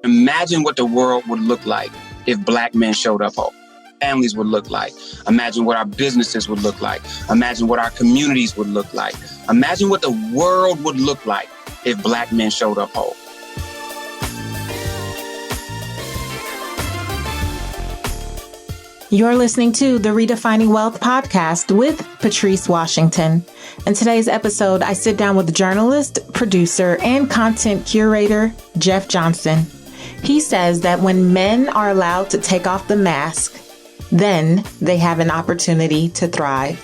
Imagine what the world would look like if Black men showed up whole. Families would look like. Imagine what our businesses would look like. Imagine what our communities would look like. Imagine what the world would look like if Black men showed up whole. You're listening to the Redefining Wealth podcast with Patrice Washington. In today's episode, I sit down with journalist, producer, and content curator, Jeff Johnson. He says that when men are allowed to take off the mask, then they have an opportunity to thrive.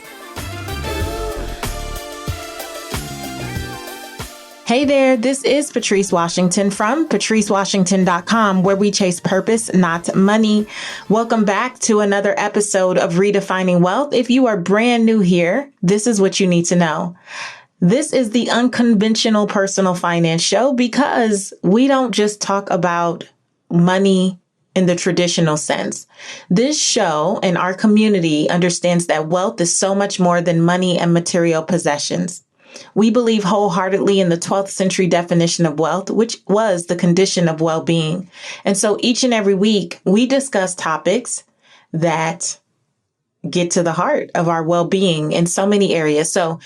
Hey there, this is Patrice Washington from patricewashington.com, where we chase purpose, not money. Welcome back to another episode of Redefining Wealth. If you are brand new here, this is what you need to know. This is the unconventional personal finance show because we don't just talk about money in the traditional sense. This show and our community understands that wealth is so much more than money and material possessions. We believe wholeheartedly in the 12th century definition of wealth, which was the condition of well-being. And so each and every week, we discuss topics that get to the heart of our well-being in so many areas. So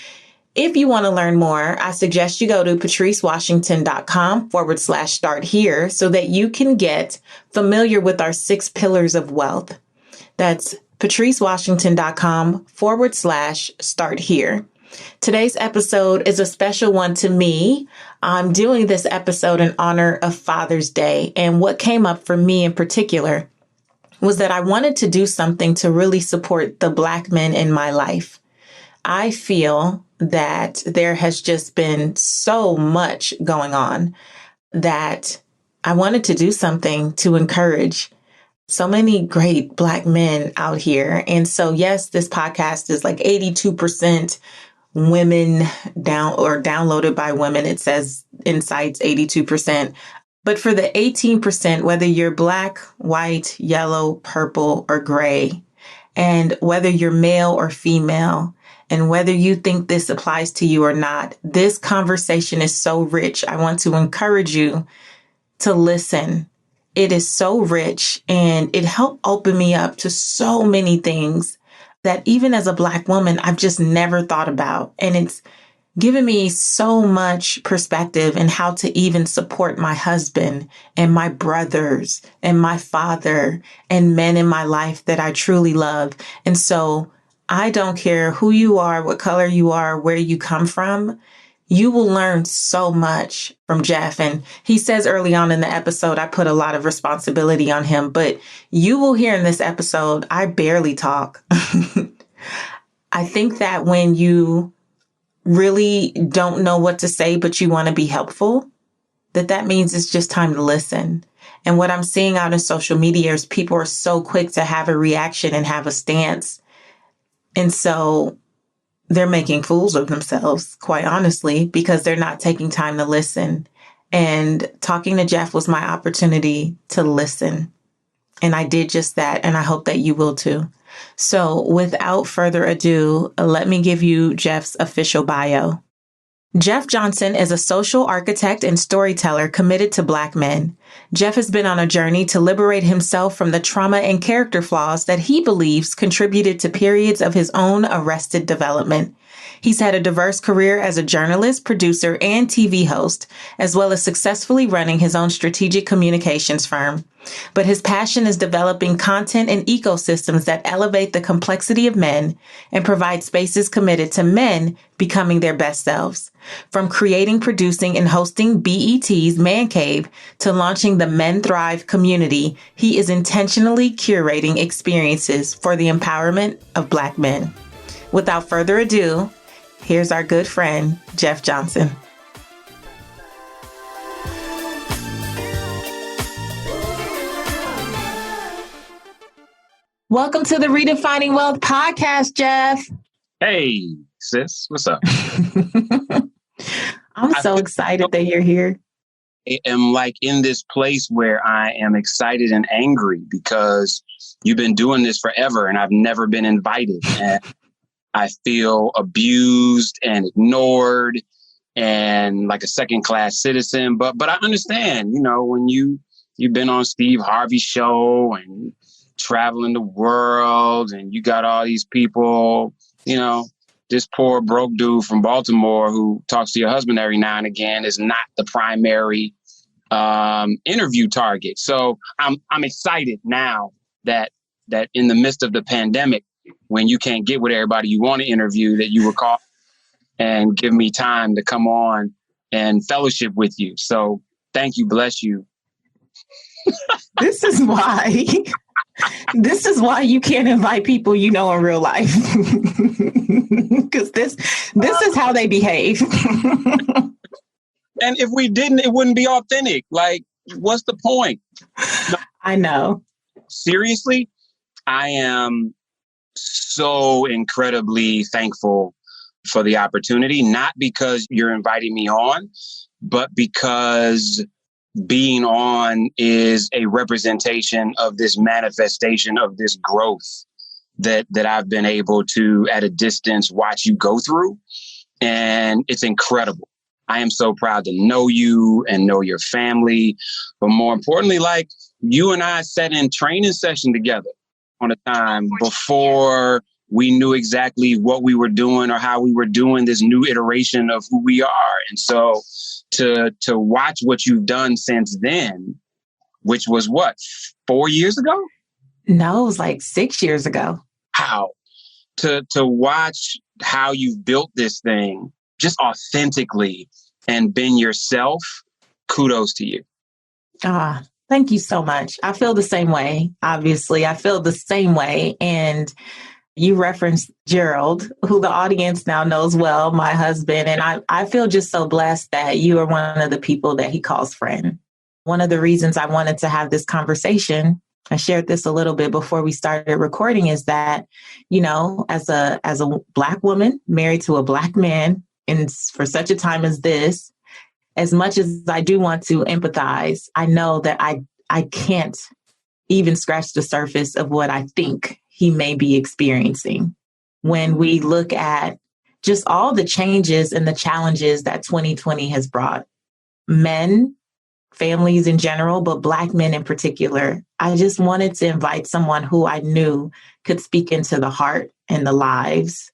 if you want to learn more, I suggest you go to patricewashington.com/start here so that you can get familiar with our 6 pillars of wealth. That's patricewashington.com/start here. Today's episode is a special one to me. I'm doing this episode in honor of Father's Day. And what came up for me in particular was that I wanted to do something to really support the Black men in my life. I feel that there has just been so much going on that I wanted to do something to encourage so many great Black men out here. And so, yes, this podcast is like 82% women downloaded by women. It says in sites 82%. But for the 18%, whether you're Black, white, yellow, purple, or gray, and whether you're male or female, and whether you think this applies to you or not, this conversation is so rich. I want to encourage you to listen. It is so rich, and it helped open me up to so many things that even as a Black woman, I've just never thought about. And it's given me so much perspective in how to even support my husband and my brothers and my father and men in my life that I truly love. And so I don't care who you are, what color you are, where you come from. You will learn so much from Jeff. And he says early on in the episode, I put a lot of responsibility on him, but you will hear in this episode, I barely talk. I think that when you really don't know what to say, but you want to be helpful, that means it's just time to listen. And what I'm seeing out in social media is people are so quick to have a reaction and have a stance. And so they're making fools of themselves, quite honestly, because they're not taking time to listen. And talking to Jeff was my opportunity to listen. And I did just that. And I hope that you will too. So without further ado, let me give you Jeff's official bio. Jeff Johnson is a social architect and storyteller committed to Black men. Jeff has been on a journey to liberate himself from the trauma and character flaws that he believes contributed to periods of his own arrested development. He's had a diverse career as a journalist, producer, and TV host, as well as successfully running his own strategic communications firm. But his passion is developing content and ecosystems that elevate the complexity of men and provide spaces committed to men becoming their best selves. From creating, producing, and hosting BET's Man Cave to launching the Men Thrive community, he is intentionally curating experiences for the empowerment of Black men. Without further ado, here's our good friend, Jeff Johnson. Welcome to the Redefining Wealth podcast, Jeff. Hey, sis, what's up? I'm so excited that you're here. I am like in this place where I am excited and angry because you've been doing this forever and I've never been invited. And I feel abused and ignored and like a second class citizen. But I understand, when you've been on Steve Harvey's show and traveling the world and you got all these people, this poor broke dude from Baltimore who talks to your husband every now and again is not the primary interview target. So I'm excited now that in the midst of the pandemic, when you can't get with everybody you want to interview, that you were called and give me time to come on and fellowship with you. So thank you. Bless you. This is why you can't invite people in real life. Because this is how they behave. And if we didn't, it wouldn't be authentic. Like, what's the point? No, I know. Seriously, I am so incredibly thankful for the opportunity, not because you're inviting me on, but because being on is a representation of this manifestation of this growth that I've been able to, at a distance, watch you go through. And it's incredible. I am so proud to know you and know your family. But more importantly, like, you and I sat in training session together on a time before we knew exactly what we were doing or how we were doing this new iteration of who we are. And so to watch what you've done since then, which was what, 4 years ago? No, it was like 6 years ago. How? To watch how you've built this thing just authentically and been yourself, kudos to you. Thank you so much. I feel the same way. Obviously, I feel the same way. And you referenced Gerald, who the audience now knows well, my husband. And I feel just so blessed that you are one of the people that he calls friend. One of the reasons I wanted to have this conversation, I shared this a little bit before we started recording, is that, as a Black woman married to a Black man, and for such a time as this, as much as I do want to empathize, I know that I can't even scratch the surface of what I think he may be experiencing when we look at just all the changes and the challenges that 2020 has brought. Men, families in general, but Black men in particular. I just wanted to invite someone who I knew could speak into the heart and the lives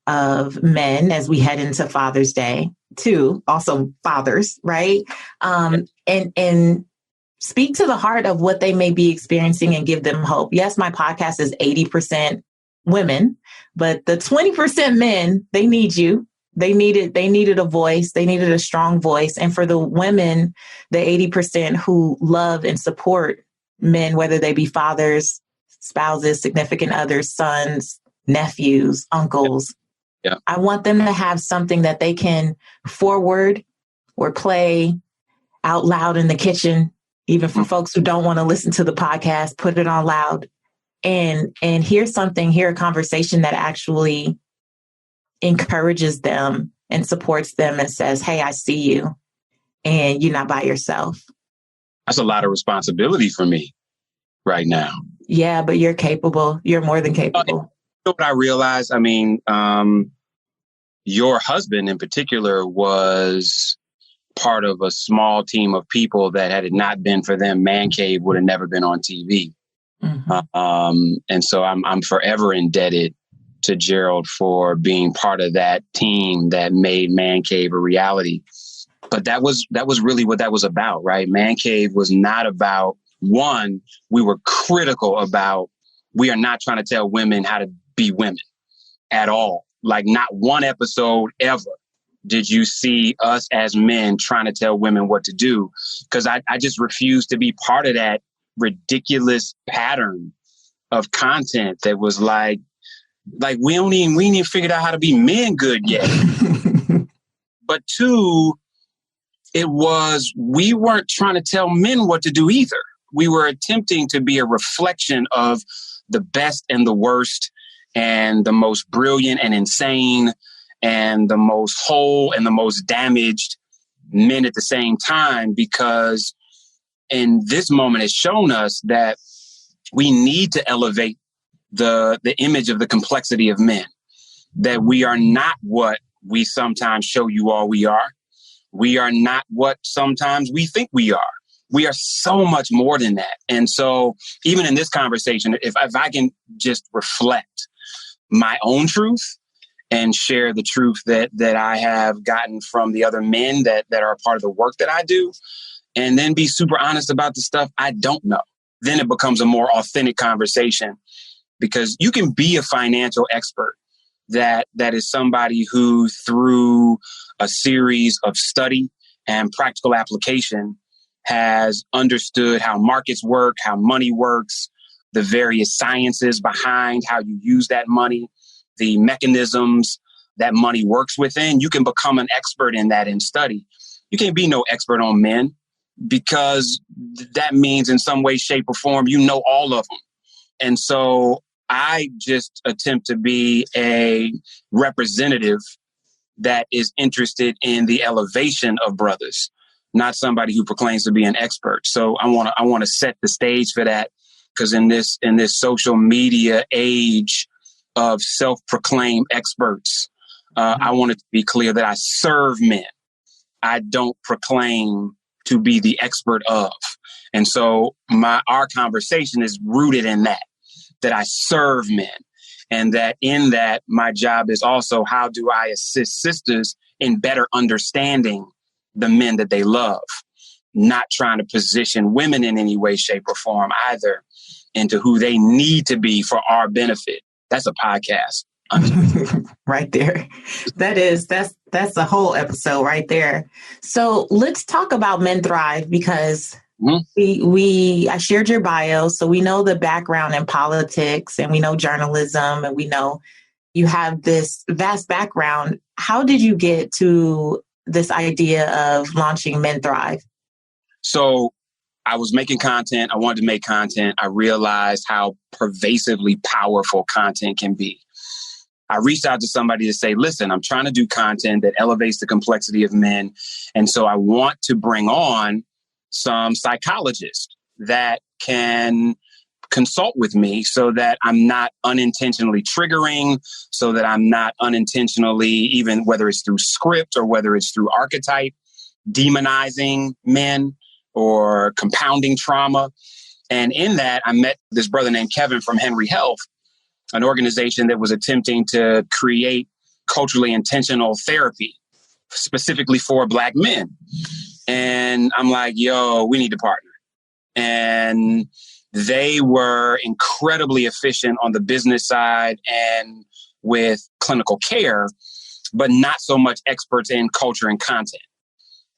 of men as we head into Father's Day, too, also fathers, right? And speak to the heart of what they may be experiencing and give them hope. Yes, my podcast is 80% women, but the 20% men, they need you. They needed a voice. They needed a strong voice. And for the women, the 80% who love and support men, whether they be fathers, spouses, significant others, sons, nephews, uncles, I want them to have something that they can forward or play out loud in the kitchen, even for folks who don't want to listen to the podcast, put it on loud and hear a conversation that actually encourages them and supports them and says, hey, I see you and you're not by yourself. That's a lot of responsibility for me right now. Yeah, but you're capable. You're more than capable. You know what I realized? I mean, your husband in particular was part of a small team of people that, had it not been for them, Man Cave would have never been on TV. Mm-hmm. And so I'm forever indebted to Gerald for being part of that team that made Man Cave a reality. But that was really what that was about, right? Man Cave was not about, one, we were critical about, we are not trying to tell women how to be women at all. Like, not one episode ever did you see us as men trying to tell women what to do, because I just refuse to be part of that ridiculous pattern of content that was like we ain't even figured out how to be men good yet. But two, we weren't trying to tell men what to do either. We were attempting to be a reflection of the best and the worst and the most brilliant and insane and the most whole and the most damaged men at the same time, because in this moment it's shown us that we need to elevate the image of the complexity of men, that we are not what we sometimes show you all we are, We are not what sometimes we think we are. We are so much more than that. And so even in this conversation, if I can just reflect my own truth and share the truth that I have gotten from the other men that are a part of the work that I do, and then be super honest about the stuff I don't know, then it becomes a more authentic conversation, because you can be a financial expert that is somebody who, through a series of study and practical application, has understood how markets work, how money works, the various sciences behind how you use that money, the mechanisms that money works within. You can become an expert in that and study. You can't be no expert on men, because that means in some way, shape, or form, you know all of them. And so I just attempt to be a representative that is interested in the elevation of brothers, not somebody who proclaims to be an expert. So I want to set the stage for that, because in this social media age of self-proclaimed experts, I want it to be clear that I serve men. I don't proclaim to be the expert of. And so our conversation is rooted in that I serve men. And that in that, my job is also, how do I assist sisters in better understanding the men that they love, not trying to position women in any way, shape, or form either into who they need to be for our benefit. That's a podcast. Right there. That's a whole episode right there. So let's talk about Men Thrive, because I shared your bio, so we know the background in politics, and we know journalism, and we know you have this vast background. How did you get to this idea of launching Men Thrive? So I was making content. I wanted to make content. I realized how pervasively powerful content can be. I reached out to somebody to say, listen, I'm trying to do content that elevates the complexity of men. And so I want to bring on some psychologists that can consult with me, so that I'm not unintentionally triggering, so that I'm not unintentionally, even whether it's through script or whether it's through archetype, demonizing men or compounding trauma. And in that, I met this brother named Kevin from Henry Health, an organization that was attempting to create culturally intentional therapy specifically for Black men. And I'm like, yo, we need to partner. And they were incredibly efficient on the business side and with clinical care, but not so much experts in culture and content.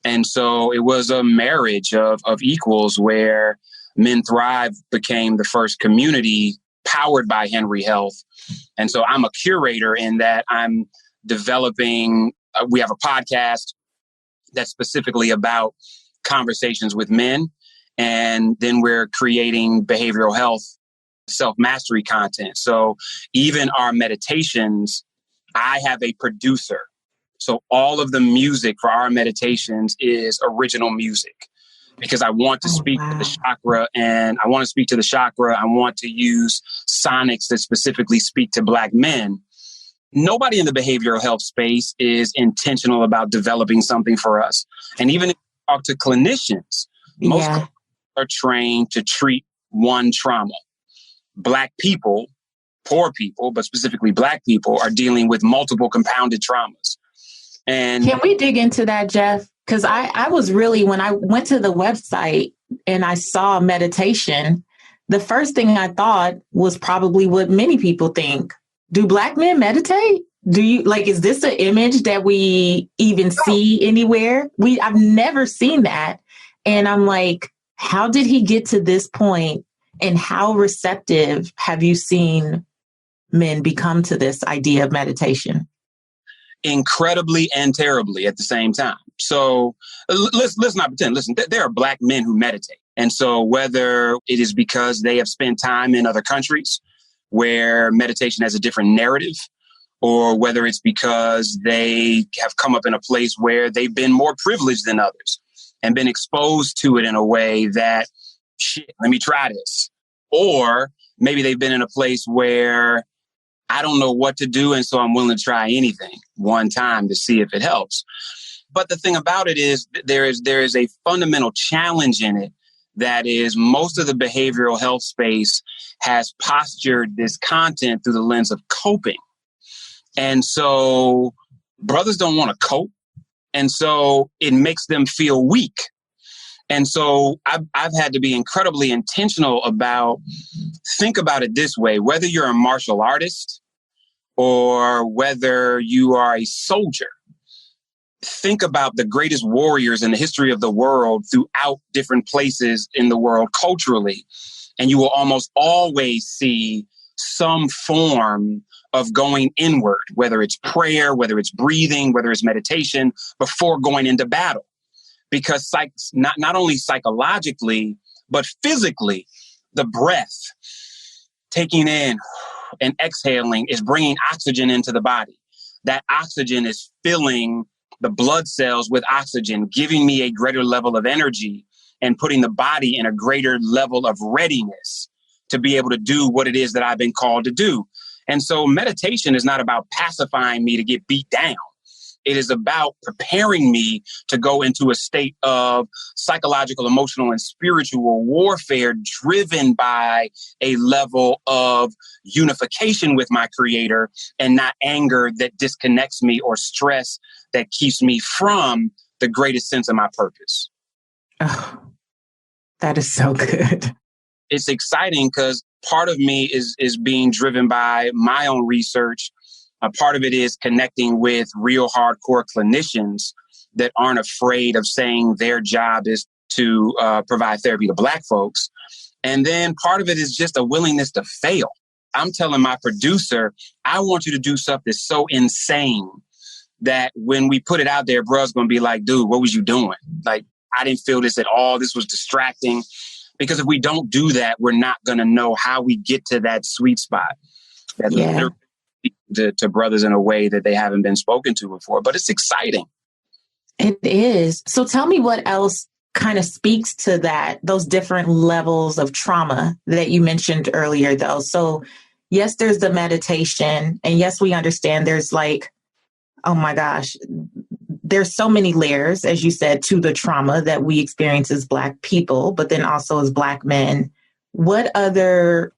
And so it was a marriage of equals, where Men Thrive became the first community powered by Henry Health. And so I'm a curator in that I'm developing, we have a podcast that's specifically about conversations with men. And then we're creating behavioral health, self-mastery content. So even our meditations, I have a producer. So all of the music for our meditations is original music, because I want to speak to the chakra, and I want to speak to the chakra. I want to use sonics that specifically speak to Black men. Nobody in the behavioral health space is intentional about developing something for us. And even if you talk to clinicians, most are trained to treat one trauma. Black people, poor people, but specifically Black people, are dealing with multiple compounded traumas. And can we dig into that, Jeff? Because I was really, when I went to the website and I saw meditation, the first thing I thought was probably what many people think. Do Black men meditate? Do you is this an image that we even see anywhere? I've never seen that. And I'm like, how did he get to this point? And how receptive have you seen men become to this idea of meditation? Incredibly and terribly at the same time. So let's not pretend. Listen, there are Black men who meditate. And so whether it is because they have spent time in other countries where meditation has a different narrative, or whether it's because they have come up in a place where they've been more privileged than others and been exposed to it in a way that, shit, let me try this. Or maybe they've been in a place where I don't know what to do, and so I'm willing to try anything one time to see if it helps. But the thing about it is there is a fundamental challenge in it. That is, most of the behavioral health space has postured this content through the lens of coping. And so brothers don't want to cope. And so it makes them feel weak. And so I've had to be incredibly intentional about, think about it this way, whether you're a martial artist or whether you are a soldier, think about the greatest warriors in the history of the world throughout different places in the world culturally. And you will almost always see some form of going inward, whether it's prayer, whether it's breathing, whether it's meditation, before going into battle. Because not only psychologically, but physically, the breath, taking in and exhaling, is bringing oxygen into the body. That oxygen is filling the blood cells with oxygen, giving me a greater level of energy and putting the body in a greater level of readiness to be able to do what it is that I've been called to do. And so meditation is not about pacifying me to get beat down. It is about preparing me to go into a state of psychological, emotional, and spiritual warfare driven by a level of unification with my creator and not anger that disconnects me or stress that keeps me from the greatest sense of my purpose. Oh, that is so good. It's exciting because part of me is being driven by my own research. A part of it is connecting with real hardcore clinicians that aren't afraid of saying their job is to provide therapy to Black folks. And then part of it is just a willingness to fail. I'm telling my producer, I want you to do something so insane that when we put it out there, bro's going to be like, dude, what was you doing? Like, I didn't feel this at all. This was distracting. Because if we don't do that, we're not going to know how we get to that sweet spot. That literally to brothers in a way that they haven't been spoken to before. But it's exciting. It is. So tell me what else kind of speaks to that, those different levels of trauma that you mentioned earlier, though. So yes, there's the meditation. And yes, we understand there's like, oh my gosh, there's so many layers, as you said, to the trauma that we experience as Black people, but then also as Black men. What other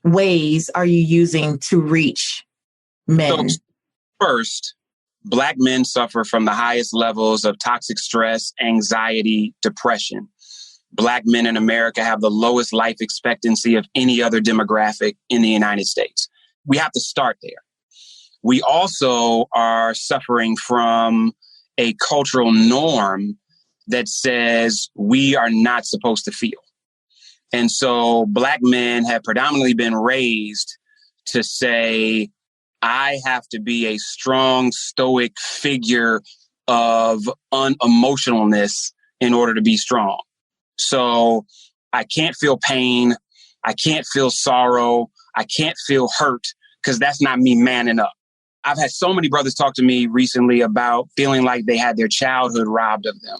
ways are you using to reach men? So first, Black men suffer from the highest levels of toxic stress, anxiety, depression. Black men in America have the lowest life expectancy of any other demographic in the United States. We have to start there. We also are suffering from a cultural norm that says we are not supposed to feel. And so Black men have predominantly been raised to say, I have to be a strong, stoic figure of unemotionalness in order to be strong. So I can't feel pain. I can't feel sorrow. I can't feel hurt because that's not me manning up. I've had so many brothers talk to me recently about feeling like they had their childhood robbed of them.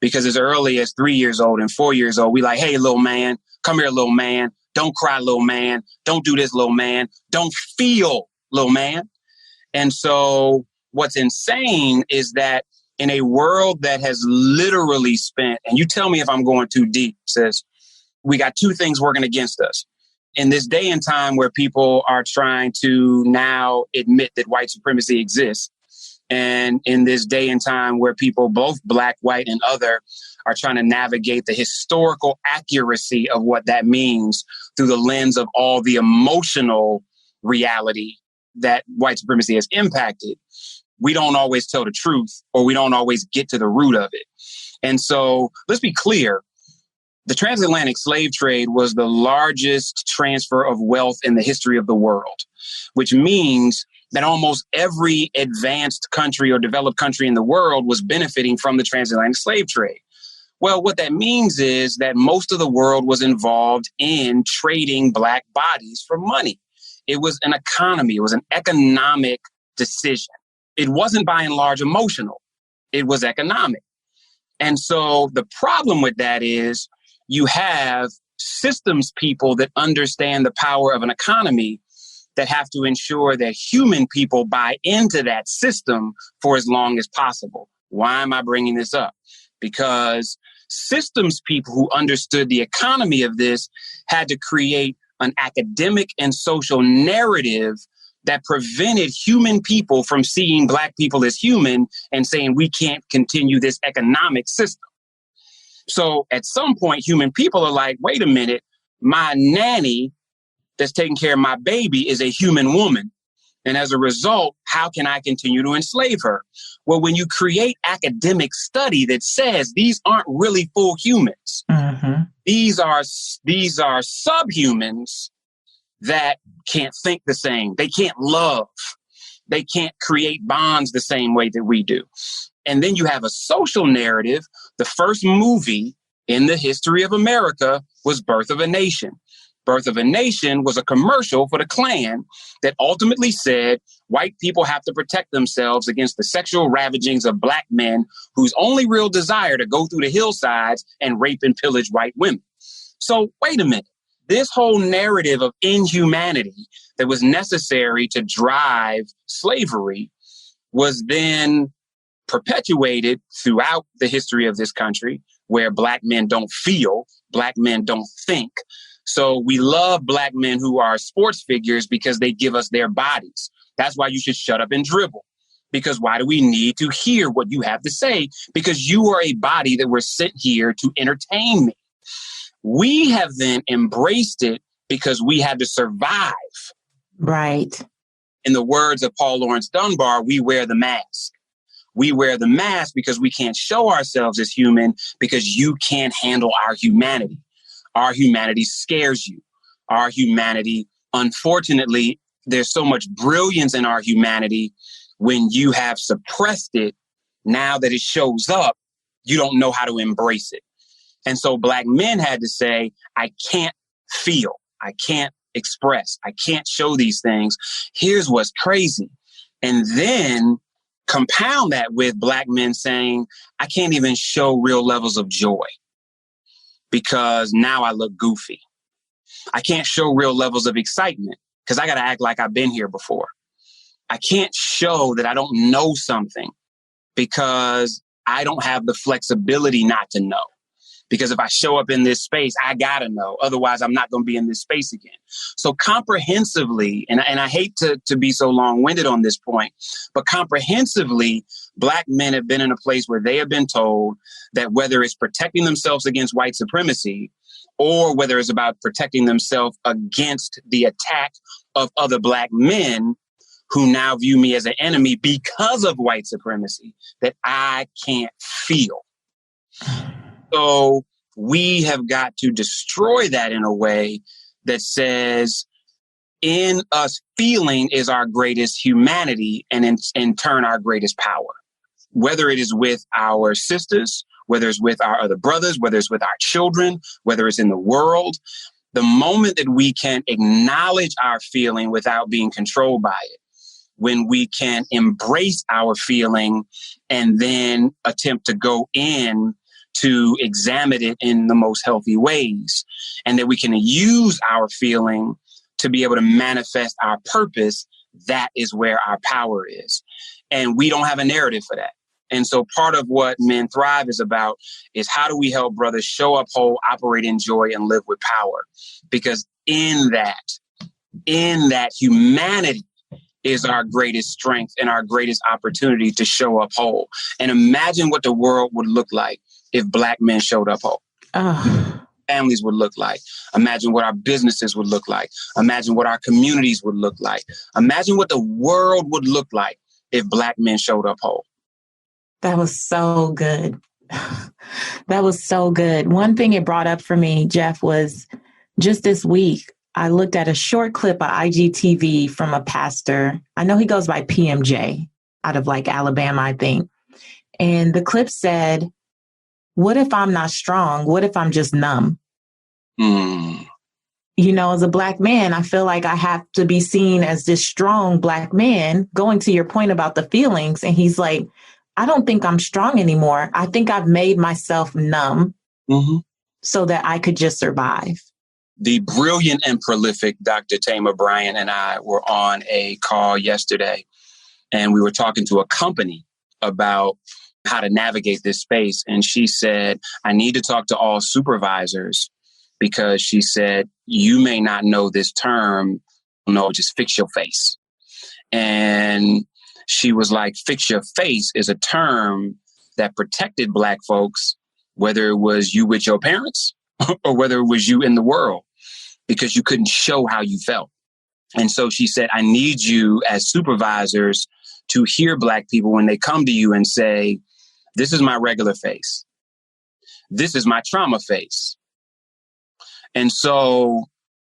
Because as early as 3 years old and 4 years old, we like, hey, little man, come here, little man. Don't cry, little man. Don't do this, little man. Don't feel, little man. And so what's insane is that in a world that has literally spent, and you tell me if I'm going too deep, sis, we got two things working against us. In this day and time where people are trying to now admit that white supremacy exists, and in this day and time where people, both Black, white, and other, are trying to navigate the historical accuracy of what that means through the lens of all the emotional reality that white supremacy has impacted, we don't always tell the truth or we don't always get to the root of it. And so let's be clear. The transatlantic slave trade was the largest transfer of wealth in the history of the world, which means that almost every advanced country or developed country in the world was benefiting from the transatlantic slave trade. Well, what that means is that most of the world was involved in trading Black bodies for money. It was an economy. It was an economic decision. It wasn't by and large emotional. It was economic. And so the problem with that is you have systems people that understand the power of an economy that have to ensure that human people buy into that system for as long as possible. Why am I bringing this up? Because systems people who understood the economy of this had to create an academic and social narrative that prevented human people from seeing Black people as human and saying we can't continue this economic system. So at some point, human people are like, wait a minute, my nanny that's taking care of my baby is a human woman. And as a result, how can I continue to enslave her? Well, when you create academic study that says these aren't really full humans, these are subhumans that can't think the same. They can't love. They can't create bonds the same way that we do. And then you have a social narrative. The first movie in the history of America was Birth of a Nation. Birth of a Nation was a commercial for the Klan that ultimately said white people have to protect themselves against the sexual ravagings of Black men whose only real desire to go through the hillsides and rape and pillage white women. So wait a minute. This whole narrative of inhumanity that was necessary to drive slavery was then perpetuated throughout the history of this country, where Black men don't feel, Black men don't think. So we love Black men who are sports figures because they give us their bodies. That's why you should shut up and dribble. Because why do we need to hear what you have to say? Because you are a body that we're sent here to entertain me. We have then embraced it because we had to survive. Right. In the words of Paul Lawrence Dunbar, we wear the mask. We wear the mask because we can't show ourselves as human because you can't handle our humanity. Our humanity scares you. Our humanity, unfortunately, there's so much brilliance in our humanity. When you have suppressed it, now that it shows up, you don't know how to embrace it. And so Black men had to say, I can't feel, I can't express, I can't show these things. Here's what's crazy. And then compound that with Black men saying, I can't even show real levels of joy because now I look goofy. I can't show real levels of excitement because I got to act like I've been here before. I can't show that I don't know something because I don't have the flexibility not to know. Because if I show up in this space, I got to know. Otherwise, I'm not going to be in this space again. So comprehensively, and I hate to be so long-winded on this point, but comprehensively, Black men have been in a place where they have been told that whether it's protecting themselves against white supremacy or whether it's about protecting themselves against the attack of other Black men who now view me as an enemy because of white supremacy, that I can't feel. So we have got to destroy that in a way that says in us feeling is our greatest humanity and in turn our greatest power, whether it is with our sisters, whether it's with our other brothers, whether it's with our children, whether it's in the world. The moment that we can acknowledge our feeling without being controlled by it, when we can embrace our feeling and then attempt to go in to examine it in the most healthy ways, and that we can use our feeling to be able to manifest our purpose, that is where our power is. And we don't have a narrative for that. And so part of what Men Thrive is about is how do we help brothers show up whole, operate in joy, and live with power? Because in that humanity is our greatest strength and our greatest opportunity to show up whole. And imagine what the world would look like if Black men showed up whole. Families would look like. Imagine what our businesses would look like. Imagine what our communities would look like. Imagine what the world would look like if Black men showed up whole. That was so good. That was so good. One thing it brought up for me, Jeff, was just this week, I looked at a short clip of IGTV from a pastor. I know he goes by PMJ out of like Alabama, I think. And the clip said, what if I'm not strong? What if I'm just numb? You know, as a Black man, I feel like I have to be seen as this strong Black man, going to your point about the feelings. And he's like, I don't think I'm strong anymore. I think I've made myself numb so that I could just survive. The brilliant and prolific Dr. Tamar Bryan and I were on a call yesterday, and we were talking to a company about how to navigate this space. And she said, I need to talk to all supervisors because she said, you may not know this term. No, just fix your face. And she was like, fix your face is a term that protected Black folks, whether it was you with your parents or whether it was you in the world, because you couldn't show how you felt. And so she said, I need you as supervisors to hear Black people when they come to you and say, this is my regular face. This is my trauma face. And so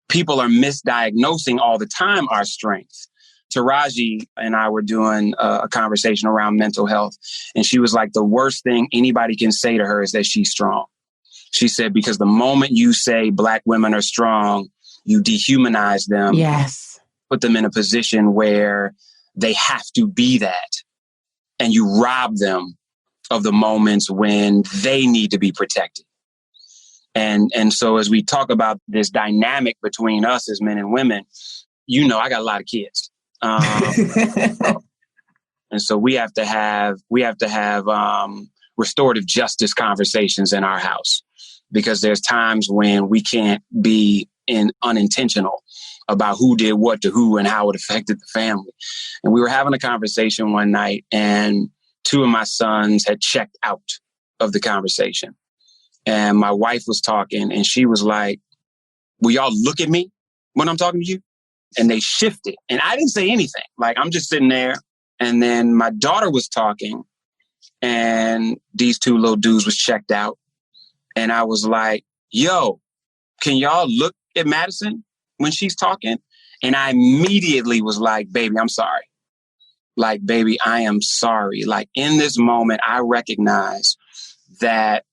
people are misdiagnosing all the time our strength. Taraji and I were doing a conversation around mental health. And she was like, the worst thing anybody can say to her is that she's strong. She said, because the moment you say Black women are strong, you dehumanize them. Yes. Put them in a position where they have to be that. And you rob them of the moments when they need to be protected. And so as we talk about this dynamic between us as men and women, you know, I got a lot of kids. And so we have to have restorative justice conversations in our house, because there's times when we can't be unintentional about who did what to who and how it affected the family. And we were having a conversation one night, and two of my sons had checked out of the conversation. And my wife was talking, and she was like, will y'all look at me when I'm talking to you? And they shifted. And I didn't say anything. Like, I'm just sitting there. And then my daughter was talking, and these two little dudes was checked out. And I was like, yo, can y'all look at Madison when she's talking? And I immediately was like, baby, I'm sorry. Like, baby, I am sorry. Like, in this moment, I recognize that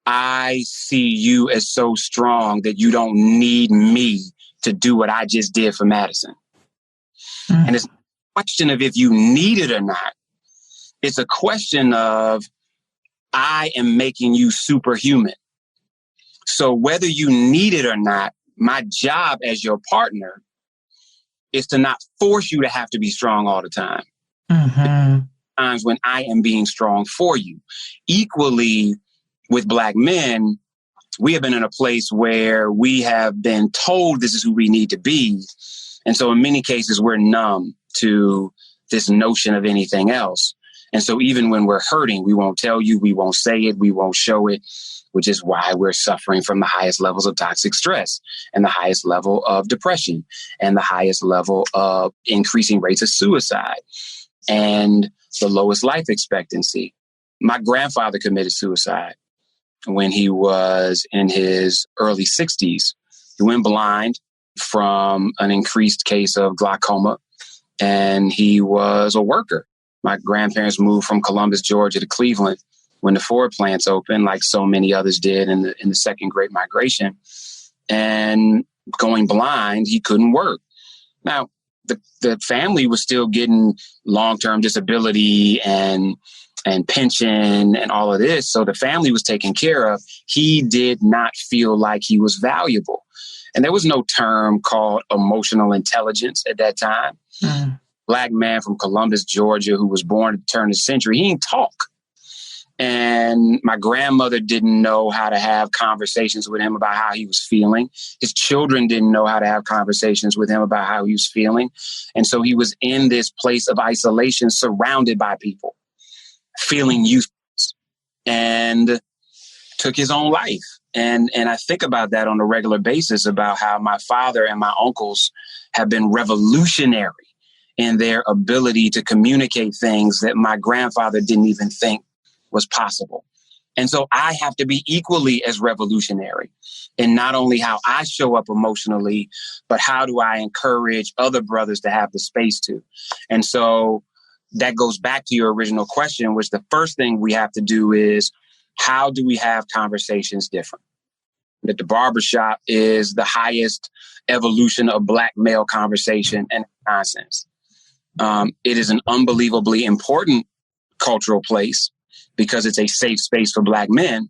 I see you as so strong that you don't need me to do what I just did for Madison. Mm. And it's a question of if you need it or not. It's a question of, I am making you superhuman. So whether you need it or not, my job as your partner is to not force you to have to be strong all the time. Mm-hmm. Times when I am being strong for you. Equally, with Black men, we have been in a place where we have been told this is who we need to be. And so in many cases, we're numb to this notion of anything else. And so even when we're hurting, we won't tell you, we won't say it, we won't show it, which is why we're suffering from the highest levels of toxic stress and the highest level of depression and the highest level of increasing rates of suicide and the lowest life expectancy. My grandfather committed suicide when he was in his early 60s. He went blind from an increased case of glaucoma, and he was a worker. My grandparents moved from Columbus, Georgia to Cleveland when the Ford plants opened, like so many others did in the Second Great Migration. And going blind, he couldn't work. Now, the family was still getting long-term disability and pension and all of this. So the family was taken care of. He did not feel like he was valuable. And there was no term called emotional intelligence at that time. Mm. Black man from Columbus, Georgia, who was born at the turn of the century, he didn't talk. And my grandmother didn't know how to have conversations with him about how he was feeling. His children didn't know how to have conversations with him about how he was feeling. And so he was in this place of isolation, surrounded by people, feeling useless, and took his own life. And I think about that on a regular basis, about how my father and my uncles have been revolutionary in their ability to communicate things that my grandfather didn't even think was possible. And so I have to be equally as revolutionary in not only how I show up emotionally, but how do I encourage other brothers to have the space to. And so that goes back to your original question, which the first thing we have to do is, how do we have conversations different? That the barbershop is the highest evolution of Black male conversation and nonsense. It is an unbelievably important cultural place because it's a safe space for Black men,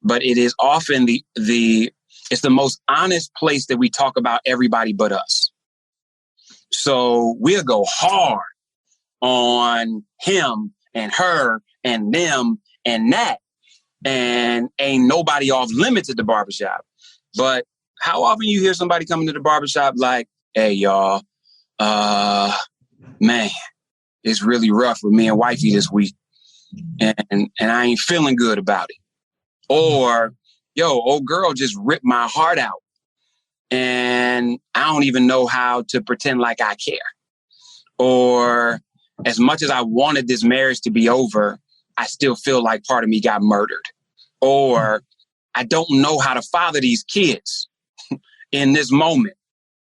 but it is often it's the most honest place that we talk about everybody but us. So we'll go hard on him and her and them and that. And ain't nobody off limits at the barbershop. But how often you hear somebody coming to the barbershop like, hey, y'all, man, it's really rough with me and wifey this week. And I ain't feeling good about it. Or, yo, old girl just ripped my heart out. And I don't even know how to pretend like I care. Or as much as I wanted this marriage to be over, I still feel like part of me got murdered. Or I don't know how to father these kids in this moment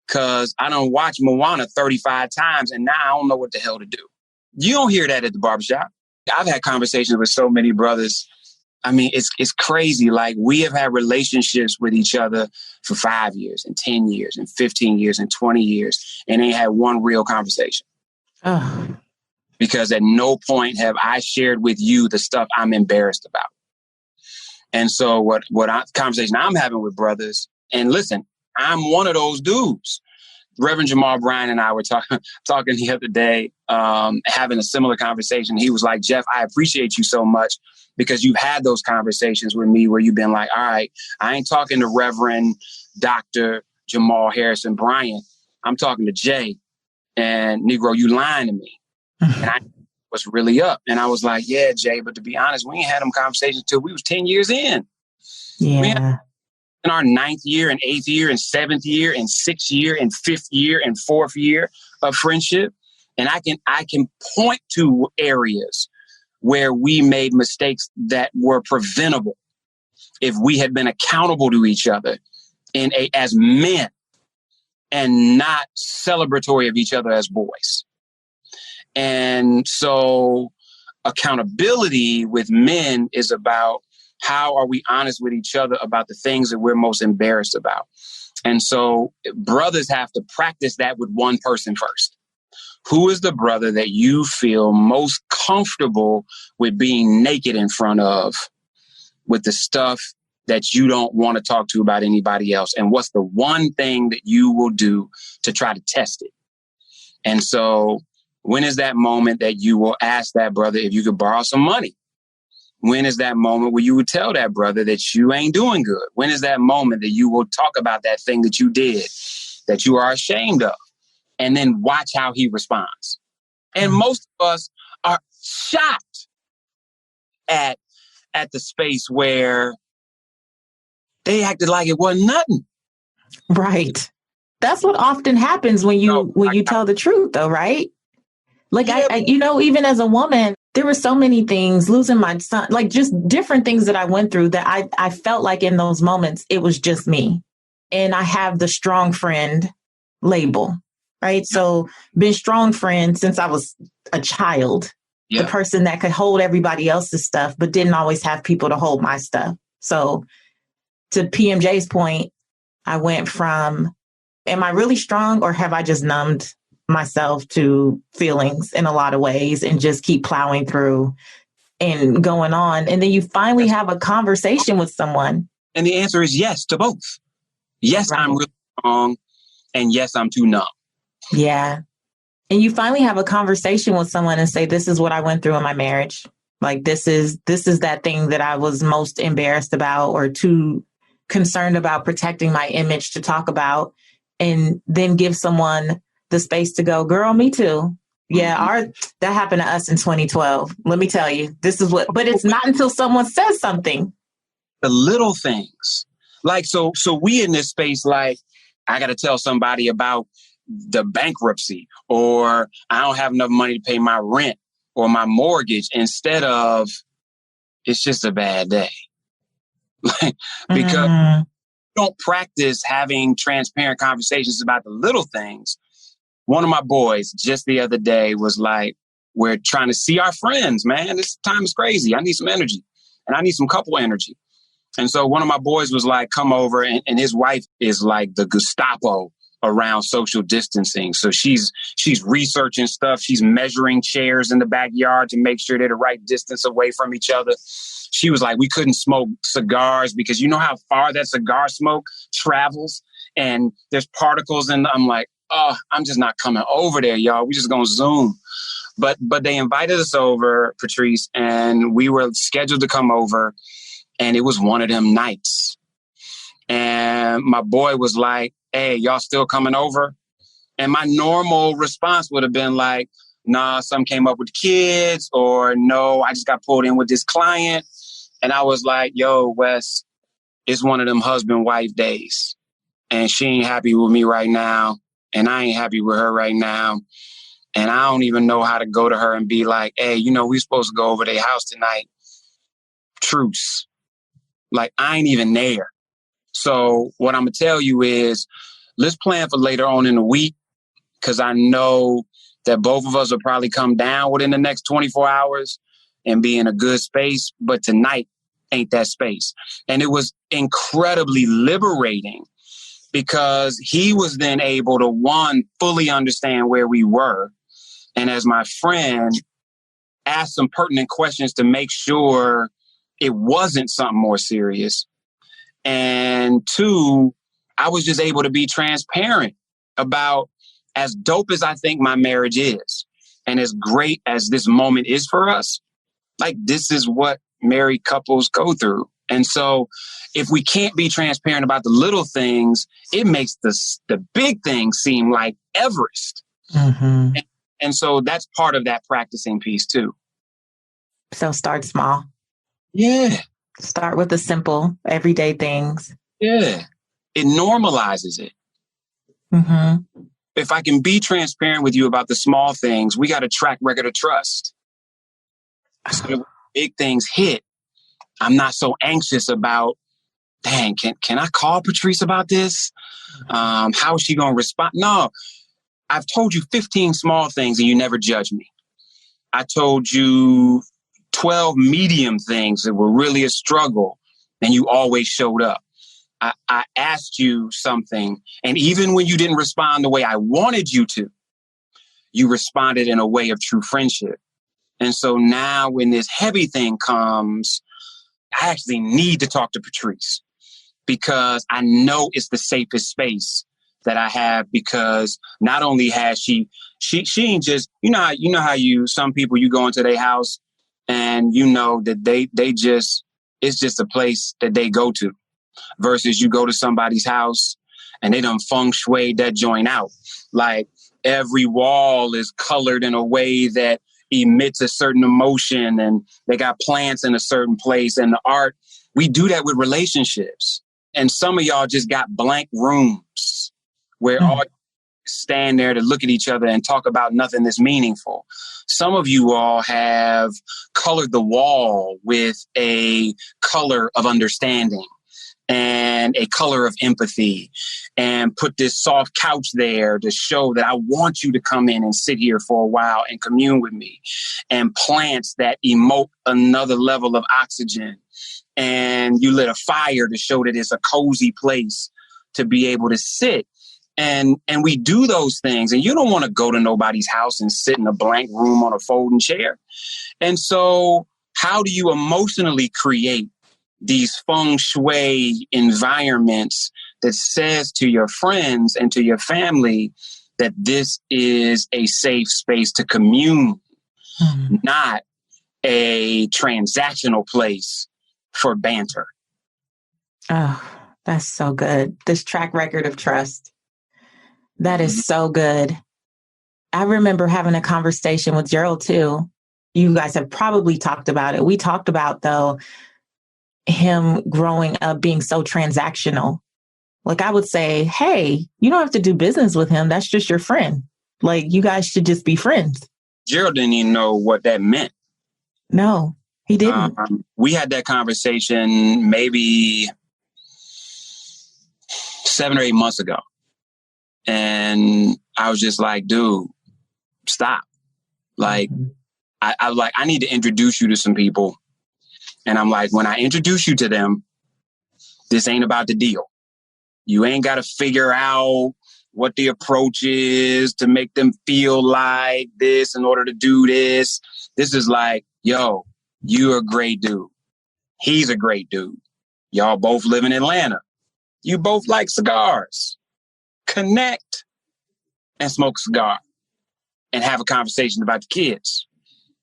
because I done watched Moana 35 times and now I don't know what the hell to do. You don't hear that at the barbershop. I've had conversations with so many brothers. I mean, it's crazy. Like, we have had relationships with each other for 5 years and 10 years and 15 years and 20 years and ain't had one real conversation. Oh. Because at no point have I shared with you the stuff I'm embarrassed about. And so conversation I'm having with brothers, and listen, I'm one of those dudes. Reverend Jamal Bryan and I were talking the other day, having a similar conversation. He was like, Jeff, I appreciate you so much because you've had those conversations with me where you've been like, all right, I ain't talking to Reverend Dr. Jamal Harrison Bryant. I'm talking to Jay, and Negro, you lying to me. And I was really up. And I was like, yeah, Jay, but to be honest, we ain't had them conversations till we was 10 years in. Yeah. In our 9th year and 8th year and 7th year and 6th year and 5th year and 4th year of friendship. And I can point to areas where we made mistakes that were preventable if we had been accountable to each other as men and not celebratory of each other as boys. And so accountability with men is about how are we honest with each other about the things that we're most embarrassed about. And so brothers have to practice that with one person first. Who is the brother that you feel most comfortable with being naked in front of with the stuff that you don't want to talk to about anybody else? And what's the one thing that you will do to try to test it? And so when is that moment that you will ask that brother if you could borrow some money? When is that moment where you would tell that brother that you ain't doing good? When is that moment that you will talk about that thing that you did that you are ashamed of? And then watch how he responds. And most of us are shocked at the space where they acted like it wasn't nothing. Right. That's what often happens when you tell the truth, though, right? Like, yeah. I even as a woman, there were so many things, losing my son, like just different things that I went through that I felt like in those moments, it was just me. And I have the strong friend label, right? So been strong friend since I was a child, the person that could hold everybody else's stuff, but didn't always have people to hold my stuff. So to PMJ's point, I went from, am I really strong or have I just numbed myself to feelings in a lot of ways and just keep plowing through and going on? And then you finally have a conversation with someone. And the answer is yes to both. Yes, right. I'm really strong. And yes, I'm too numb. Yeah. And you finally have a conversation with someone and say, this is what I went through in my marriage. Like, this is that thing that I was most embarrassed about or too concerned about protecting my image to talk about, and then give someone the space to go, girl, me too. Yeah, that happened to us in 2012. Let me tell you, this is what, but it's not until someone says something. The little things. Like, so we in this space, like, I got to tell somebody about the bankruptcy, or I don't have enough money to pay my rent or my mortgage, instead of it's just a bad day. Because you don't practice having transparent conversations about the little things. One of my boys just the other day was like, we're trying to see our friends, man. This time is crazy. I need some energy and I need some couple energy. And so one of my boys was like, come over, and his wife is like the Gestapo around social distancing. So she's researching stuff. She's measuring chairs in the backyard to make sure they're the right distance away from each other. She was like, we couldn't smoke cigars because you know how far that cigar smoke travels and there's particles. And I'm like, oh, I'm just not coming over there, y'all. We just gonna Zoom. But they invited us over, Patrice, and we were scheduled to come over, and it was one of them nights. And my boy was like, "Hey, y'all still coming over?" And my normal response would have been like, "Nah, some came up with the kids," or "No, I just got pulled in with this client." And I was like, "Yo, Wes, it's one of them husband-wife days. And she ain't happy with me right now. And I ain't happy with her right now. And I don't even know how to go to her and be like, hey, we supposed to go over their house tonight. Truce. Like, I ain't even there. So what I'm going to tell you is, let's plan for later on in the week, because I know that both of us will probably come down within the next 24 hours and be in a good space. But tonight ain't that space. And it was incredibly liberating, because he was then able to, one, fully understand where we were. And as my friend, ask some pertinent questions to make sure it wasn't something more serious. And two, I was just able to be transparent about, as dope as I think my marriage is, and as great as this moment is for us, like, this is what married couples go through. And so if we can't be transparent about the little things, it makes the big things seem like Everest. Mm-hmm. And so that's part of that practicing piece too. So start small. Yeah. Start with the simple, everyday things. Yeah. It normalizes it. Mm-hmm. If I can be transparent with you about the small things, we got a track record of trust. So that when big things hit, I'm not so anxious about, dang, can I call Patrice about this? How is she going to respond? No, I've told you 15 small things and you never judge me. I told you 12 medium things that were really a struggle and you always showed up. I asked you something, and even when you didn't respond the way I wanted you to, you responded in a way of true friendship. And so now when this heavy thing comes, I actually need to talk to Patrice, because I know it's the safest space that I have, because not only has she ain't just, some people, you go into their house and you know that they just, it's just a place that they go to, versus you go to somebody's house and they done feng shui that joint out. Like, every wall is colored in a way that emits a certain emotion, and they got plants in a certain place, and the art. We do that with relationships. And some of y'all just got blank rooms where all stand there to look at each other and talk about nothing that's meaningful. Some of you all have colored the wall with a color of understanding and a color of empathy, and put this soft couch there to show that I want you to come in and sit here for a while and commune with me, and plants that emote another level of oxygen. And you lit a fire to show that it's a cozy place to be able to sit. And we do those things, and you don't want to go to nobody's house and sit in a blank room on a folding chair. And so how do you emotionally create these feng shui environments that says to your friends and to your family that this is a safe space to commune, not a transactional place for banter? Oh, that's so good. This track record of trust. That is so good. I remember having a conversation with Gerald too. You guys have probably talked about it. We talked about, though, him growing up being so transactional. Like, I would say, hey, you don't have to do business with him. That's just your friend. Like, you guys should just be friends. Gerald didn't even know what that meant. No, he didn't. We had that conversation maybe 7 or 8 months ago. And I was just like, dude, stop. Like, I was like, I need to introduce you to some people. And I'm like, when I introduce you to them, this ain't about the deal. You ain't got to figure out what the approach is to make them feel like this in order to do this. This is like, yo, you're a great dude. He's a great dude. Y'all both live in Atlanta. You both like cigars. Connect and smoke a cigar. and have a conversation about the kids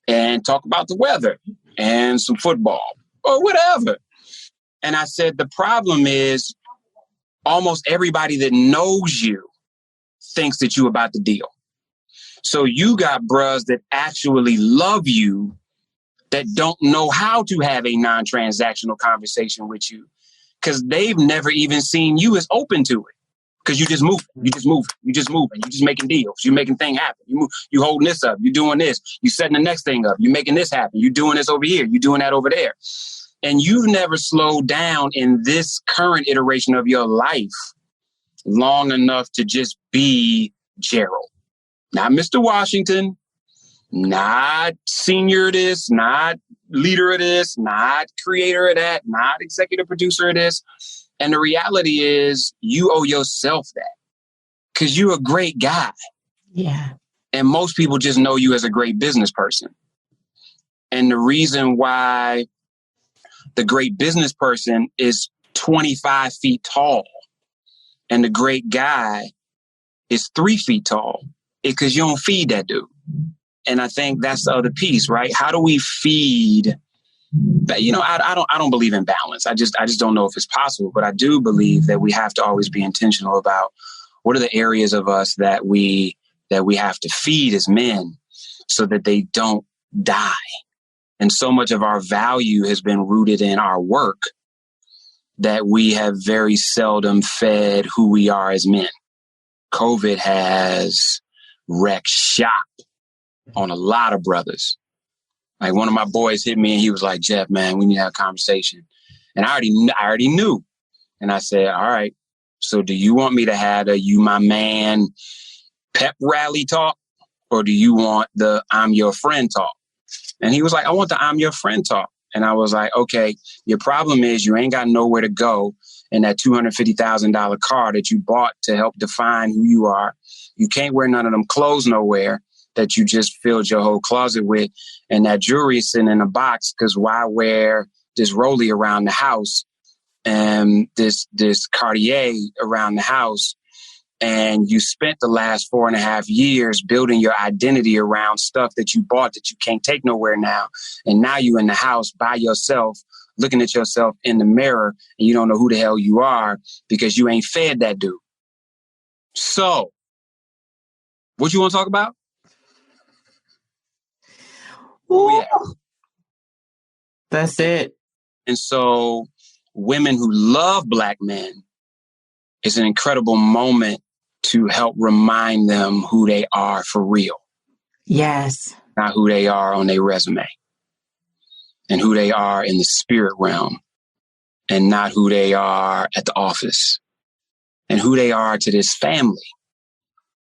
and talk about the weather and some football or whatever. And I said, the problem is almost everybody that knows you thinks that you about the deal. So you got bros that actually love you that don't know how to have a non-transactional conversation with you because they've never even seen you as open to it. Because you just move, you just making deals, you making things happen. You holding this up, you doing this, you setting the next thing up, you making this happen, you doing this over here, you doing that over there. And you've never slowed down in this current iteration of your life long enough to just be Gerald. Not Mr. Washington, not senior of this, not leader of this, not creator of that, not executive producer of this. And the reality is you owe yourself that because you're a great guy. Yeah. And most people just know you as a great business person. And the reason why the great business person is 25 feet tall and the great guy is 3 feet tall is because you don't feed that dude. And I think that's the other piece, right? How do we feed? I don't believe in balance. I just don't know if it's possible, but I do believe that we have to always be intentional about what are the areas of us that we have to feed as men so that they don't die. And so much of our value has been rooted in our work that we have very seldom fed who we are as men. COVID has wrecked shop on a lot of brothers. Like one of my boys hit me and he was like, Jeff, man, we need to have a conversation. And I already knew. And I said, all right, so do you want me to have a you, my man, pep rally talk? Or do you want the I'm your friend talk? And he was like, I want the I'm your friend talk. And I was like, okay, your problem is you ain't got nowhere to go in that $250,000 car that you bought to help define who you are. You can't wear none of them clothes nowhere that you just filled your whole closet with. And that jewelry is sitting in a box because why wear this Rollie around the house and this Cartier around the house? And you spent the last 4.5 years building your identity around stuff that you bought that you can't take nowhere now. And now you in the house by yourself, looking at yourself in the mirror and you don't know who the hell you are because you ain't fed that dude. So what you want to talk about? Yeah. That's it. And so women who love Black men, it's an incredible moment to help remind them who they are for real. Yes. Not who they are on their resume and who they are in the spirit realm and not who they are at the office and who they are to this family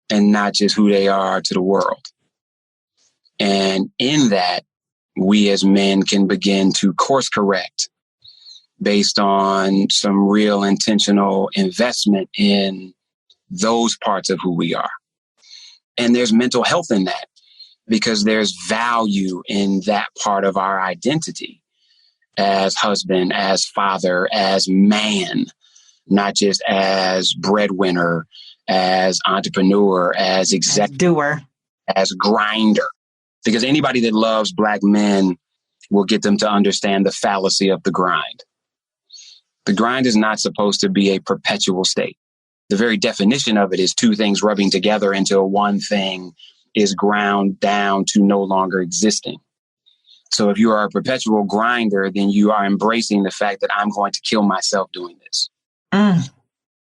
and not just who they are to the world. And in that, we as men can begin to course correct based on some real intentional investment in those parts of who we are. And there's mental health in that because there's value in that part of our identity as husband, as father, as man, not just as breadwinner, as entrepreneur, as executive, as doer, as grinder. Because anybody that loves Black men will get them to understand the fallacy of the grind. The grind is not supposed to be a perpetual state. The very definition of it is two things rubbing together until one thing is ground down to no longer existing. So if you are a perpetual grinder, then you are embracing the fact that I'm going to kill myself doing this.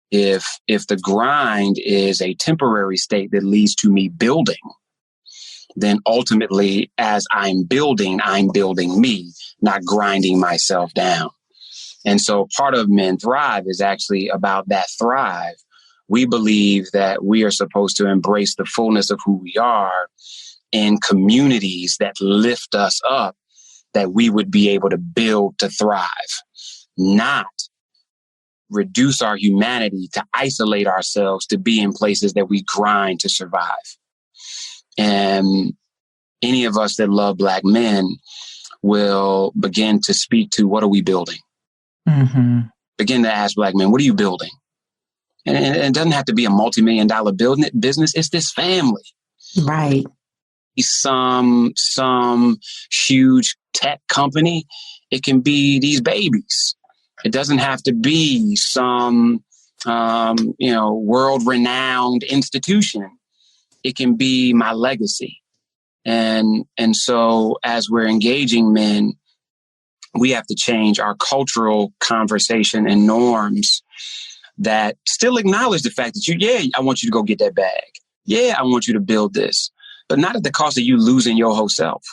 If the grind is a temporary state that leads to me building, then ultimately, as I'm building me, not grinding myself down. And so part of Men Thrive is actually about that thrive. We believe that we are supposed to embrace the fullness of who we are in communities that lift us up, that we would be able to build to thrive, not reduce our humanity to isolate ourselves to be in places that we grind to survive. And any of us that love Black men will begin to speak to what are we building? Mm-hmm. Begin to ask Black men, what are you building? And it doesn't have to be a multi-million-dollar business. It's this family. Right. some huge tech company. It can be these babies. It doesn't have to be some world-renowned institution. It can be my legacy. And so as we're engaging men, we have to change our cultural conversation and norms that still acknowledge the fact that I want you to go get that bag. Yeah, I want you to build this, but not at the cost of you losing your whole self.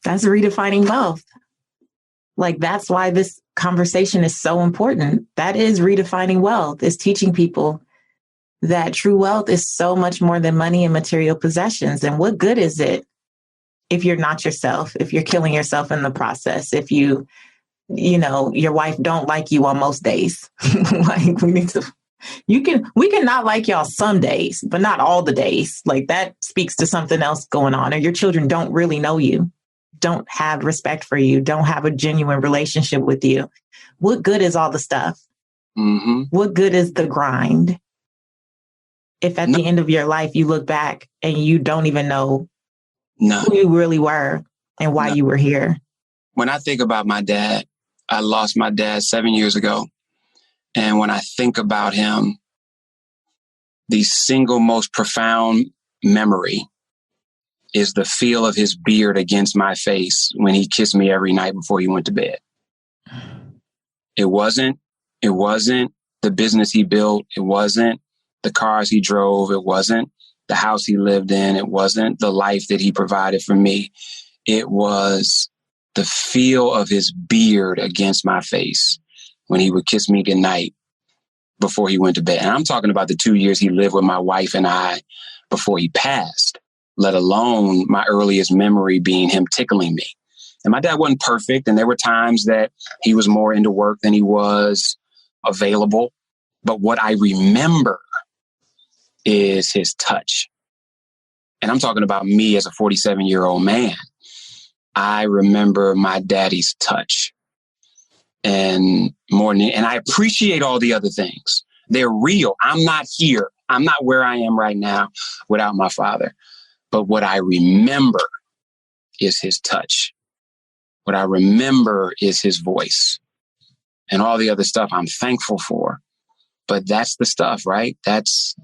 That's redefining wealth. Like, that's why this conversation is so important. That is redefining wealth, is teaching people that true wealth is so much more than money and material possessions. And what good is it if you're not yourself, if you're killing yourself in the process, if your wife don't like you on most days? Like, we can not like y'all some days, but not all the days. Like, that speaks to something else going on. Or your children don't really know you, don't have respect for you, don't have a genuine relationship with you. What good is all the stuff? Mm-hmm. What good is the grind if at the end of your life you look back and you don't even know who you really were and why you were here? When I think about my dad, I lost my dad 7 years ago. And when I think about him, the single most profound memory is the feel of his beard against my face when he kissed me every night before he went to bed. It wasn't the business he built. It wasn't the cars he drove. It wasn't the house he lived in. It wasn't the life that he provided for me. It was the feel of his beard against my face when he would kiss me goodnight before he went to bed. And I'm talking about the 2 years he lived with my wife and I before he passed, let alone my earliest memory being him tickling me. And my dad wasn't perfect. And there were times that he was more into work than he was available. But what I remember is his touch. And I'm talking about me as a 47-year-old man. I remember my daddy's touch. And I appreciate all the other things. They're real. I'm not here. I'm not where I am right now without my father. But what I remember is his touch. What I remember is his voice, and all the other stuff I'm thankful for. But that's the stuff, right? That's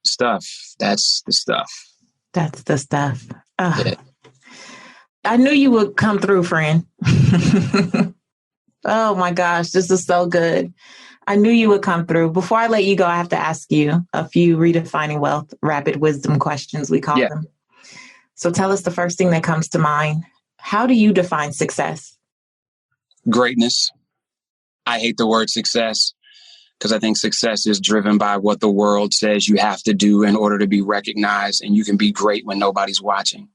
stuff. That's the stuff. That's the stuff. Yeah. I knew you would come through, friend. Oh my gosh, this is so good. I knew you would come through. Before I let you go, I have to ask you a few redefining wealth, rapid wisdom questions, we call them. So tell us the first thing that comes to mind. How do you define success? Greatness. I hate the word success because I think success is driven by what the world says you have to do in order to be recognized. And you can be great when nobody's watching.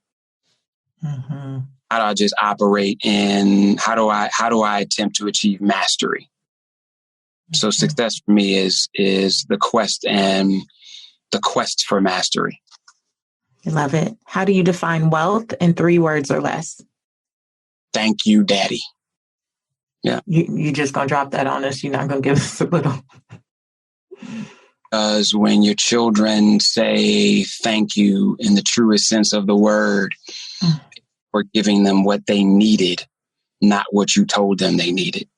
Mm-hmm. How do I just operate in, how do I attempt to achieve mastery? So success for me is the quest for mastery. I love it. How do you define wealth in 3 words or less? Thank you, Daddy. Yeah. You just gonna drop that on us? You're not gonna give us a little? Because when your children say thank you in the truest sense of the word, for giving them what they needed, not what you told them they needed.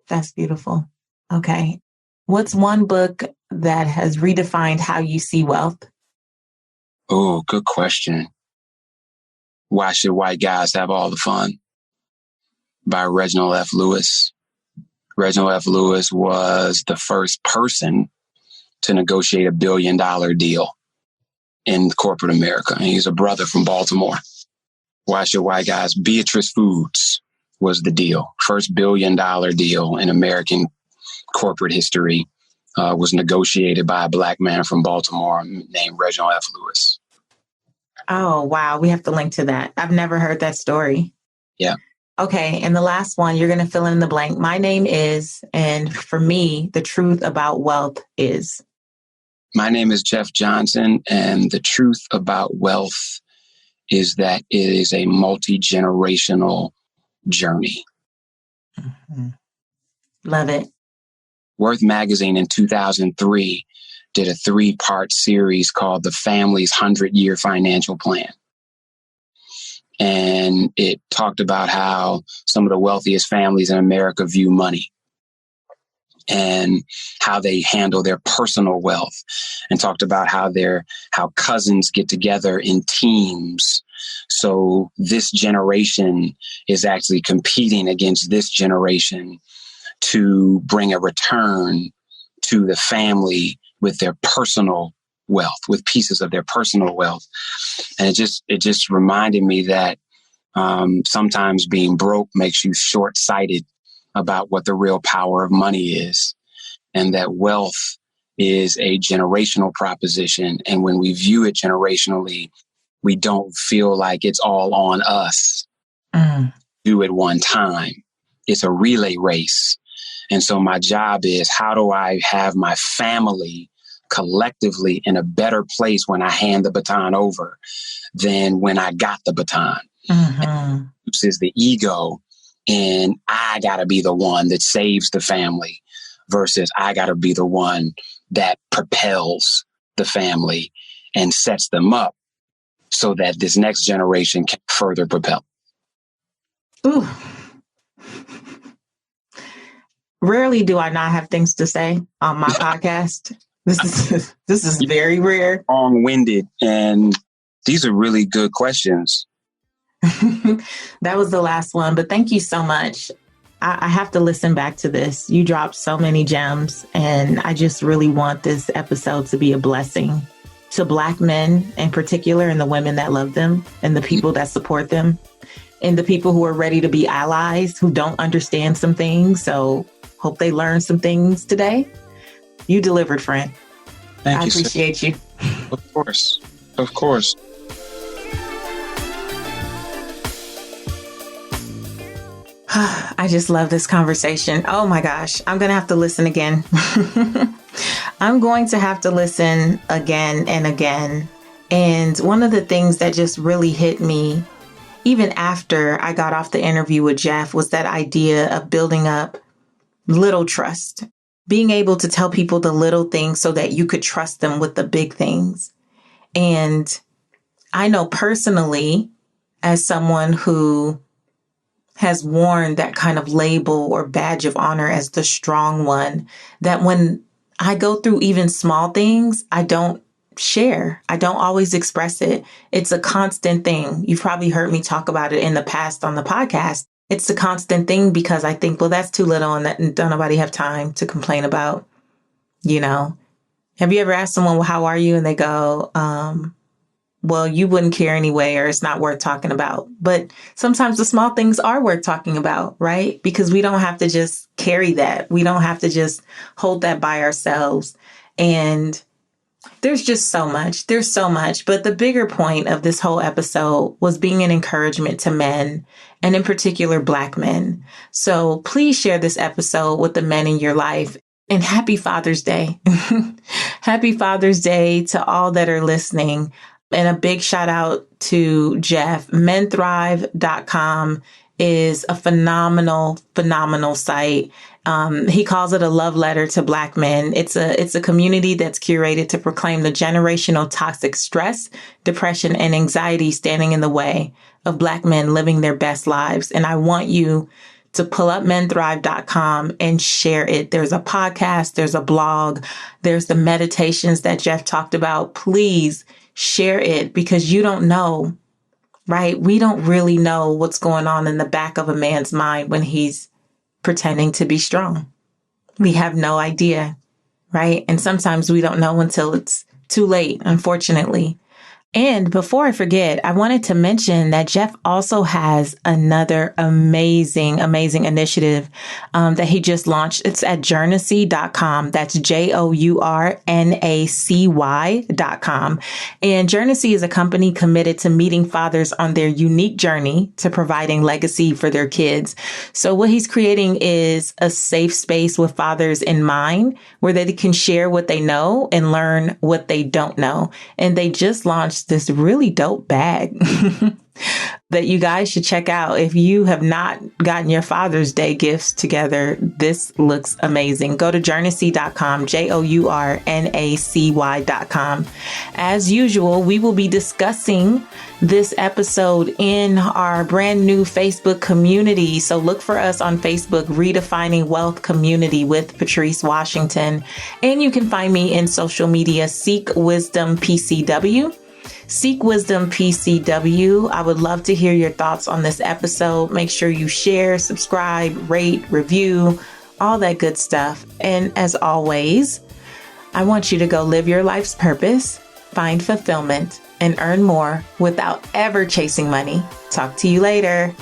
That's beautiful. Okay. What's one book that has redefined how you see wealth? Oh, good question. Why Should White Guys Have All the Fun? By Reginald F. Lewis. Reginald F. Lewis was the first person to negotiate $1 billion deal in corporate America. And he's a brother from Baltimore. Why Should White Guys? Beatrice Foods was the deal. First $1 billion deal in American corporate history was negotiated by a Black man from Baltimore named Reginald F. Lewis. Oh, wow. We have to link to that. I've never heard that story. Yeah. Okay. And the last one, you're going to fill in the blank. My name is, and for me, the truth about wealth is. My name is Jeff Johnson, and the truth about wealth is that it is a multi-generational journey. Mm-hmm. Love it. Worth Magazine in 2003 did a 3-part series called The Family's 100-Year Financial Plan. And it talked about how some of the wealthiest families in America view money and how they handle their personal wealth, and talked about how cousins get together in teams. So this generation is actually competing against this generation to bring a return to the family with their personal wealth, with pieces of their personal wealth. And it just reminded me that sometimes being broke makes you short-sighted about what the real power of money is, and that wealth is a generational proposition. And when we view it generationally, we don't feel like it's all on us to do it one time. It's a relay race. And so my job is, how do I have my family collectively in a better place when I hand the baton over than when I got the baton? This is the ego, and I got to be the one that saves the family versus I got to be the one that propels the family and sets them up so that this next generation can further propel. Ooh. Rarely do I not have things to say on my podcast. This is very rare. Long-winded, and these are really good questions. That was the last one, but thank you so much. I have to listen back to this. You dropped so many gems, and I just really want this episode to be a blessing to Black men in particular, and the women that love them, and the people that support them, and the people who are ready to be allies who don't understand some things. So hope they learn some things today. You delivered, friend. Thank you. I appreciate you. Of course. Of course. I just love this conversation. Oh my gosh. I'm going to have to listen again. I'm going to have to listen again and again. And one of the things that just really hit me, even after I got off the interview with Jeff, was that idea of building up little trust, being able to tell people the little things so that you could trust them with the big things. And I know personally, as someone who has worn that kind of label or badge of honor as the strong one, that when I go through even small things, I don't share. I don't always express it. It's a constant thing. You've probably heard me talk about it in the past on the podcast. It's a constant thing because I think, well, that's too little and that don't nobody have time to complain about, you know. Have you ever asked someone, well, how are you? And they go, well, you wouldn't care anyway, or it's not worth talking about. But sometimes the small things are worth talking about, right? Because we don't have to just carry that. We don't have to just hold that by ourselves. And there's just so much. There's so much. But the bigger point of this whole episode was being an encouragement to men, and in particular, Black men. So please share this episode with the men in your life. And happy Father's Day. Happy Father's Day to all that are listening. And a big shout out to Jeff. menthrive.com is a phenomenal site. He calls it a love letter to Black men. It's a community that's curated to proclaim the generational toxic stress, depression, and anxiety standing in the way of Black men living their best lives. And I want you to pull up menthrive.com and share it. There's a podcast, there's a blog, there's the meditations that Jeff talked about. Please share it, because you don't know, right? We don't really know what's going on in the back of a man's mind when he's pretending to be strong. We have no idea, right? And sometimes we don't know until it's too late, unfortunately. And before I forget, I wanted to mention that Jeff also has another amazing initiative that he just launched. It's at journacy.com. That's JOURNACY.com. And Journacy is a company committed to meeting fathers on their unique journey to providing legacy for their kids. So what he's creating is a safe space with fathers in mind, where they can share what they know and learn what they don't know. And they just launched this really dope bag that you guys should check out. If you have not gotten your Father's Day gifts together, this looks amazing. Go to journacy.com, journacy.com. As usual, we will be discussing this episode in our brand new Facebook community. So look for us on Facebook, Redefining Wealth Community with Patrice Washington. And you can find me in social media, Seek Wisdom PCW. Seek Wisdom PCW. I would love to hear your thoughts on this episode. Make sure you share, subscribe, rate, review, all that good stuff. And as always, I want you to go live your life's purpose, find fulfillment, and earn more without ever chasing money. Talk to you later.